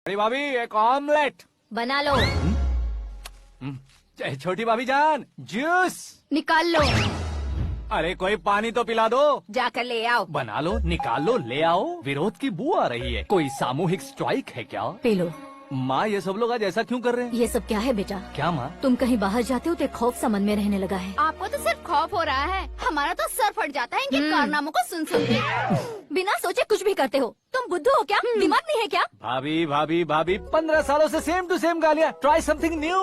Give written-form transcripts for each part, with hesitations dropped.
बड़ी भाभी एक ऑमलेट बना लो। छोटी भाभी जान जूस निकाल लो। अरे कोई पानी तो पिला दो। जाकर ले आओ। बना लो, निकाल लो, ले आओ। विरोध की बू आ रही है। कोई सामूहिक स्ट्राइक है क्या? P low. माँ ये सब लोग आज ऐसा क्यों कर रहे हैं? ये सब क्या है बेटा? क्या माँ? तुम कहीं बाहर जाते हो तो एक खौफ सा मन में रहने लगा है। आपको तो सिर्फ खौफ हो रहा है, हमारा तो सर फट जाता है इनके कारनामों को सुन सुन के। बिना सोचे कुछ भी करते हो। तुम बुद्धू हो क्या? दिमाग नहीं है क्या? भाभी भाभी भाभी 15 सालों से सेम टू सेम गालियाँ। Try something new.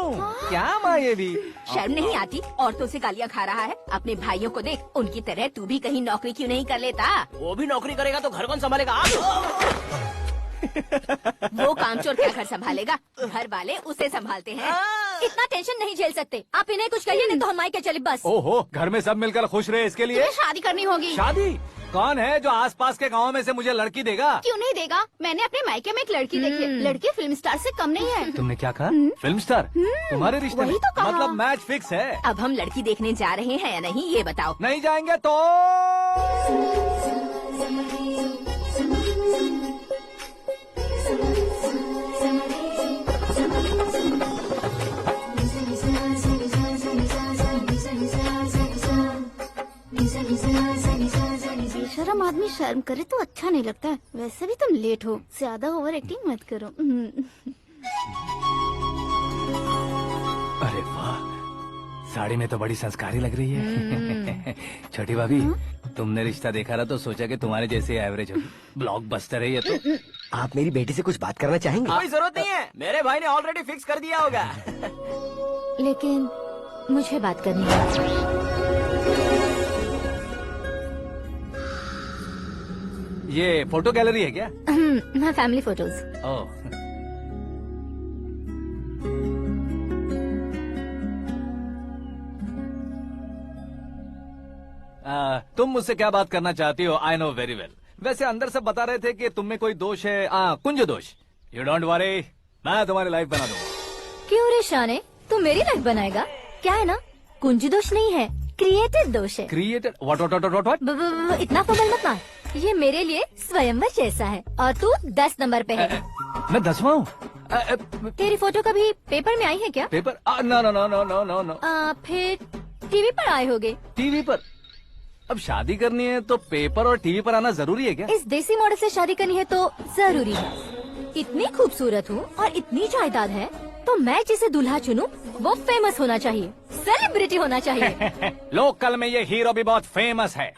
क्या माँ ये भी? शर्म नहीं आती? औरतों से गालियाँ खा रहा है। अपने भाइयों को देख, उनकी तरह तू भी कहीं नौकरी क्यों नहीं कर लेता? वो भी नौकरी करेगा तो घर कौन संभालेगा? आप वो कामचोर क्या घर संभालेगा? घर वाले उसे संभालते हैं। इतना टेंशन नहीं झेल सकते। आप इन्हें कुछ कहिए नहीं तो हम मायके चले बस। ओहो, घर में सब मिलकर खुश रहे इसके लिए। तुम्हें शादी करनी होगी। शादी? कौन है जो आसपास के गाँव में से मुझे लड़की देगा? क्यों नहीं देगा? मैंने अपने मायके में एक लड़की देखी है। लड़की फिल्म स्टार से कम नहीं है। तुमने क्या कहा? Film star? तुम्हारे रिश्ते में? वही तो कहा। मतलब मैच फिक्स है? अब हम लड़की देखने जा रहे हैं या नहीं ये बताओ। नहीं जाएंगे तो? बेशरम आदमी शर्म करे तो अच्छा नहीं लगता है। वैसे भी तुम लेट हो, ज्यादा ओवर एक्टिंग मत करो। अरे वाह, साड़ी में तो बड़ी संस्कारी लग रही है। छोटी भाभी, तुमने रिश्ता देखा रहा तो सोचा कि तुम्हारे जैसे एवरेज होगी। ब्लॉकबस्टर है ये तो। आप मेरी बेटी से कुछ बात करना चाहेंगे? कोई जरूरत नहीं है, मेरे भाई ने ऑलरेडी फिक्स कर दिया होगा। लेकिन मुझे बात करनी है। ये फोटो गैलरी है क्या? मैं फैमिली फोटोज। ओह, तुम मुझसे क्या बात करना चाहती हो? I know very well. वैसे अंदर से बता रहे थे कि तुम में कोई दोष है। कुंज दोष। यू डोंट वरी, मैं तुम्हारी लाइफ बना दूंगा। क्यों रे शाने, तू मेरी लाइफ बनाएगा? क्या है ना, कुंज दोष नहीं है, क्रिएटेड दोष है। क्रिएटेड? व्हाट? इतना फबल मत मार। ये मेरे लिए स्वयंवर जैसा है और तू 10 नंबर पे है। मैं 10वां हूँ? तेरी फोटो कभी पेपर में आई है क्या? Paper? No no no no no no no. फिर टीवी पर आए होगे। टीवी पर? अब शादी करनी है तो पेपर और टीवी पर आना जरूरी है क्या? इस देसी मॉडल से शादी करनी है तो जरूरी है। इतनी खूबसूरत हूँ और इतनी जायदाद है तो मैं जिसे दूल्हा चुनूं वो फेमस होना चाहिए, सेलिब्रिटी होना चाहिए। लोकल में ये हीरो भी बहुत फेमस है।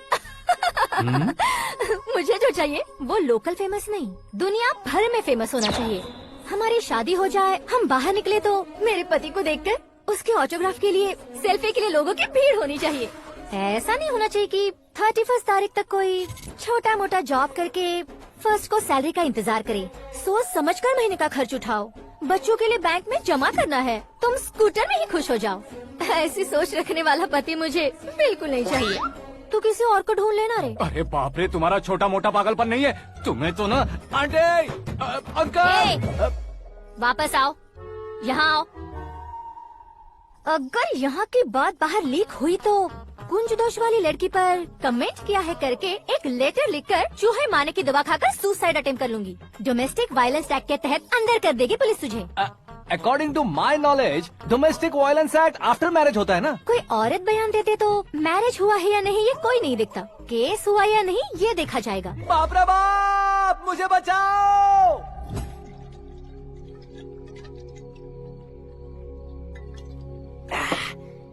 मुझे जो चाहिए वो लोकल फेमस नहीं, दुनिया भर में फेमस होना चाहिए। हमारी शादी हो जाए, हम बाहर निकले तो मेरे पति को देखकर उसके ऑटोग्राफ के लिए, सेल्फी के लिए लोगों की भीड़ होनी चाहिए। ऐसा नहीं होना चाहिए कि 31 तारीख तक कोई छोटा मोटा जॉब करके फर्स्ट को सैलरी का इंतजार करे। सोच समझकर महीने का खर्च उठाओ। बच्चों के लिए बैंक में जमा करना है, तुम स्कूटर में ही खुश हो जाओ। ऐसी सोच रखने वाला पति मुझे बिल्कुल नहीं चाहिए। तू किसी और को ढूंढ लेना रे। अरे बाप रे, तुम्हारा छोटा मोटा पागलपन नहीं है। तुम्हें तो ना आंटी, अंकल। वापस आओ, यहाँ आओ। अगर यहाँ की बात बाहर लीक हुई तो कुंज दोष वाली लड़की पर कमेंट किया है करके एक लेटर लिखकर चूहे मारने की दवा खाकर सुसाइड अटेम्प्ट कर लूंगी। डोमेस्टिक वायलेंस एक्ट के तहत अंदर कर देगी पुलिस तुझे। According to my knowledge domestic violence act after marriage होता है ना? कोई औरत बयान देते तो मैरिज हुआ है या नहीं ये कोई नहीं देखता, केस हुआ या नहीं ये देखा जाएगा। बाप रे बाप, मुझे बचाओ।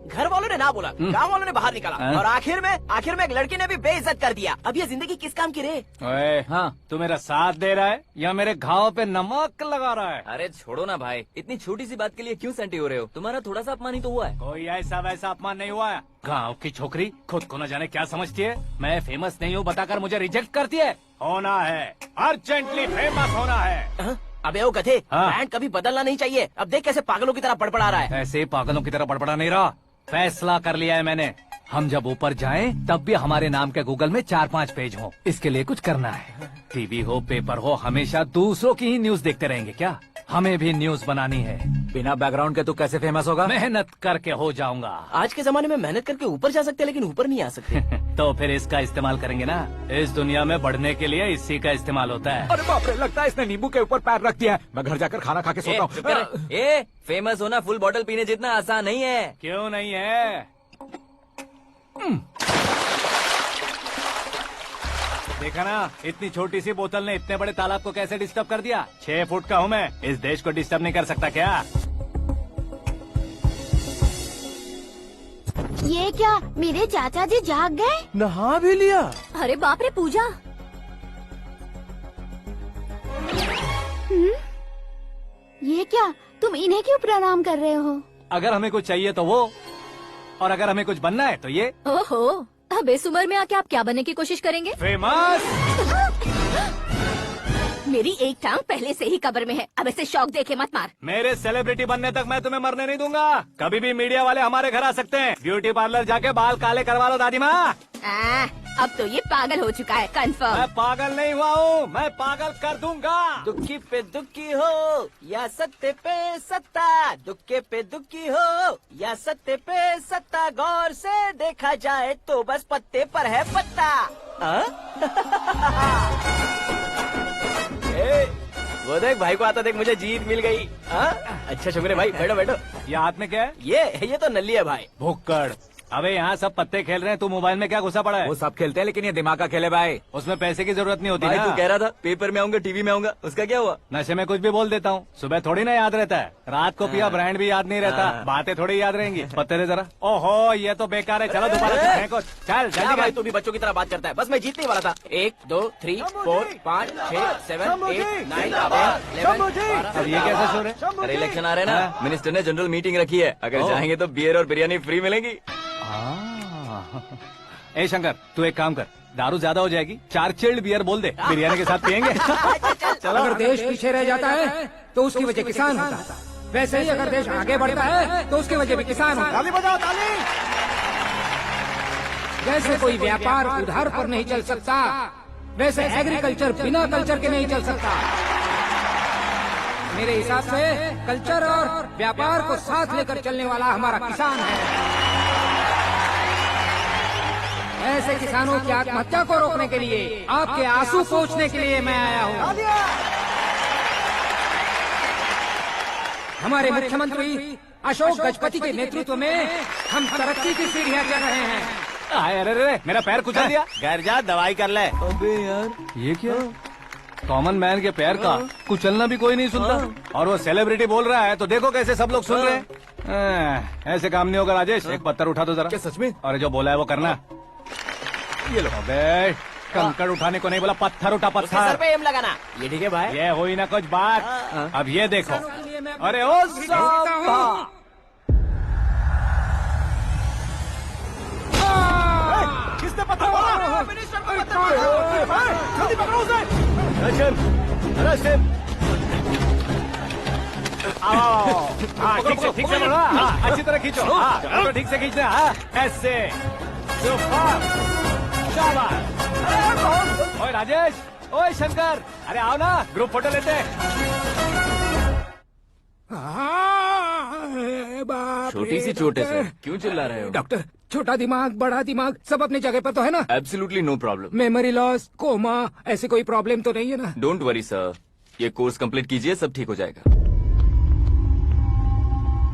घर वालों ने ना बोला, गाँव वालों ने बाहर निकाला और आखिर में एक लड़की ने भी बेइज्जत कर दिया। अब ये जिंदगी किस काम की रे? ओए, हाँ, तू मेरा साथ दे रहा है या मेरे घाव पे नमक लगा रहा है? अरे छोड़ो ना भाई, इतनी छोटी सी बात के लिए क्यों सैंटी हो रहे हो? तुम्हारा थोड़ा सा अपमान ही तो हुआ है। कोई ऐसा वैसा अपमान नहीं हुआ है। गाँव की छोकरी खुद को न जाने क्या समझती है। मैं फेमस नहीं हूँ बताकर मुझे रिजेक्ट करती है। होना है, अर्जेंटली फेमस होना है। अबे वो गधे, हाँ। ब्रांड कभी बदलना नहीं चाहिए। अब देख कैसे पागलों की तरह बड़बड़ा रहा है। ऐसे पागलों की तरह बड़बड़ा नहीं रहा। फैसला कर लिया है मैंने। हम जब ऊपर जाएं तब भी हमारे नाम के गूगल में 4-5 पेज हो। इसके लिए कुछ करना है। टीवी हो, पेपर हो, हमेशा दूसरों की ही न्यूज देखते रहेंगे क्या? हमें भी न्यूज बनानी है। बिना बैकग्राउंड के तू कैसे फेमस होगा? मेहनत करके हो जाऊंगा। आज के जमाने में मेहनत करके ऊपर जा सकते हैं लेकिन ऊपर नहीं आ सकते। तो फिर इसका इस्तेमाल करेंगे ना। इस दुनिया में बढ़ने के लिए इसी का इस्तेमाल होता है। अरे बाप रे, लगता है इसने नींबू के ऊपर पैर रख दिया है। मैं घर जाकर खाना खा के सोता हूँ। ए, फेमस होना फुल बॉटल पीने जितना आसान नहीं है। क्यों नहीं है? देखा ना, इतनी छोटी सी बोतल ने इतने बड़े तालाब को कैसे डिस्टर्ब कर दिया। 6 फुट का हूँ मैं, इस देश को डिस्टर्ब नहीं कर सकता क्या? ये क्या, मेरे चाचा जी जाग गए? नहा भी लिया। अरे बाप रे पूजा, ये क्या, तुम इन्हें क्यों प्रणाम कर रहे हो? अगर हमें कुछ चाहिए तो वो, और अगर हमें कुछ बनना है तो ये। ओहो, अब इस उम्र में आके आप क्या बनने की कोशिश करेंगे? फेमस। मेरी एक टांग पहले से ही कब्र में है, अब इसे शौक देके मत मार। मेरे सेलिब्रिटी बनने तक मैं तुम्हें मरने नहीं दूंगा। कभी भी मीडिया वाले हमारे घर आ सकते हैं। ब्यूटी पार्लर जाके बाल काले करवा लो दादी माँ। अब तो ये पागल हो चुका है, कंफर्म। मैं पागल नहीं हुआ हूँ, मैं पागल कर दूंगा। दुखी पे दुखी हो या सत्य पे सत्ता, दुखे पे दुखी हो या सत्य पे सत्ता, गौर से देखा जाए तो बस पत्ते पर है पत्ता। ए, वो देख भाई को आता देख, मुझे जीत मिल गई। अच्छा शुक्र भाई, बैठो बैठो। ये हाथ में क्या है? ये तो नल्ली है भाई। भुक्कड़। अबे यहाँ सब पत्ते खेल रहे हैं, तू मोबाइल में क्या घुसा पड़ा है? वो सब खेलते हैं लेकिन ये दिमाग का खेल है भाई। उसमें पैसे की जरूरत नहीं होती भाई ना। तू कह रहा था पेपर में आऊंगा, टीवी में आऊंगा, उसका क्या हुआ? नशे में कुछ भी बोल देता हूँ, सुबह थोड़ी ना याद रहता है। रात को पिया ब्रांड भी याद नहीं रहता, बातें थोड़ी याद रहेंगी। पत्ते दे जरा। ओहो, ये तो बेकार है, चलो दोबारा से फेंको। चल क्या जल्दी भाई कर। तू भी बच्चों की तरह बात करता है। बस मैं जीतने वाला था। 1 2 3 4 5 6 7 8 9 10 11 अब ये कैसे शोर है? अरे इलेक्शन आ रहे हैं ना, मिनिस्टर ने जनरल मीटिंग रखी है। अगर जाएंगे तो बियर और बिरयानी फ्री मिलेगी। ए शंकर, तू एक काम कर, दारू ज्यादा हो जाएगी, 4 चिल्ड बियर बोल दे, बिरयानी के साथ पियेंगे। चलो। अगर देश पीछे रह जाता है तो उसकी वजह किसान होता है, वैसे ही अगर देश आगे बढ़ता है तो उसकी वजह भी किसान होता है। ताली बजाओ, ताली। जैसे कोई व्यापार उधार पर नहीं चल सकता, वैसे एग्रीकल्चर बिना कल्चर के नहीं चल सकता। मेरे हिसाब से कल्चर और व्यापार को साथ लेकर चलने वाला हमारा किसान है। ऐसे किसानों की आत्महत्या को रोकने के लिए, आपके आंसू पोंछने के लिए मैं आया हूँ। हमारे मुख्यमंत्री अशोक गजपति के नेतृत्व में हम तरक्की की सीढ़ियाँ चढ़ रहे हैं। अरे अरे, मेरा पैर कुचल दिया। घर जा, दवाई कर ले। अबे यार, ये क्या? कॉमन मैन के पैर का कुचलना भी कोई नहीं सुनता, और वो सेलिब्रिटी बोल रहा है तो देखो कैसे सब लोग सुन रहे हैं। ऐसे काम नहीं होगा राजेश, एक पत्थर उठा दो जरा। क्या सच में? और जो बोला है वो करना। ये लो। अबे कंकड़ उठाने को नहीं बोला, पत्थर उठा, उसके सर पत्थर। पे एम लगाना। ये ठीक है भाई। ये हुई ना कुछ बात। अब ये देखो। अरे ओ साहब, किसने पत्थर मारा? जल्दी पकड़ो उसे। हाँ, ठीक से बढ़ो, हाँ, अच्छी तरह खींचो, हाँ, तो ठीक से खींचना, हाँ, ऐसे, सुपर, शाबाश। ओए राजेश, ओए शंकर, अरे आओ ना, ग्रुप फोटो लेते हैं। छोटी सी चोट है सर, क्यों चिल्ला रहे हो? डॉक्टर, छोटा दिमाग बड़ा दिमाग सब अपनी जगह पर तो है ना? Absolutely no problem. Memory loss, coma, ऐसी कोई प्रॉब्लम तो नहीं है ना? डोंट वरी सर, ये कोर्स कंप्लीट कीजिए, सब ठीक हो जाएगा।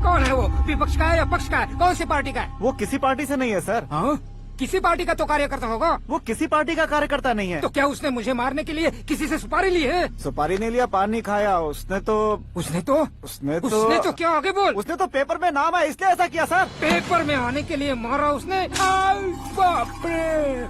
कौन है वो, विपक्ष का है या पक्ष का है, कौन सी पार्टी का है? वो किसी पार्टी से नहीं है सर। हाँ? किसी पार्टी का तो कार्यकर्ता होगा। वो किसी पार्टी का कार्यकर्ता नहीं है। तो क्या उसने मुझे मारने के लिए किसी से सुपारी ली है? सुपारी नहीं लिया, पान नहीं खाया। उसने तो क्या आगे बोल। उसने तो पेपर में नाम है इसलिए ऐसा किया सर। पेपर में आने के लिए मारा उसने। बाप रे।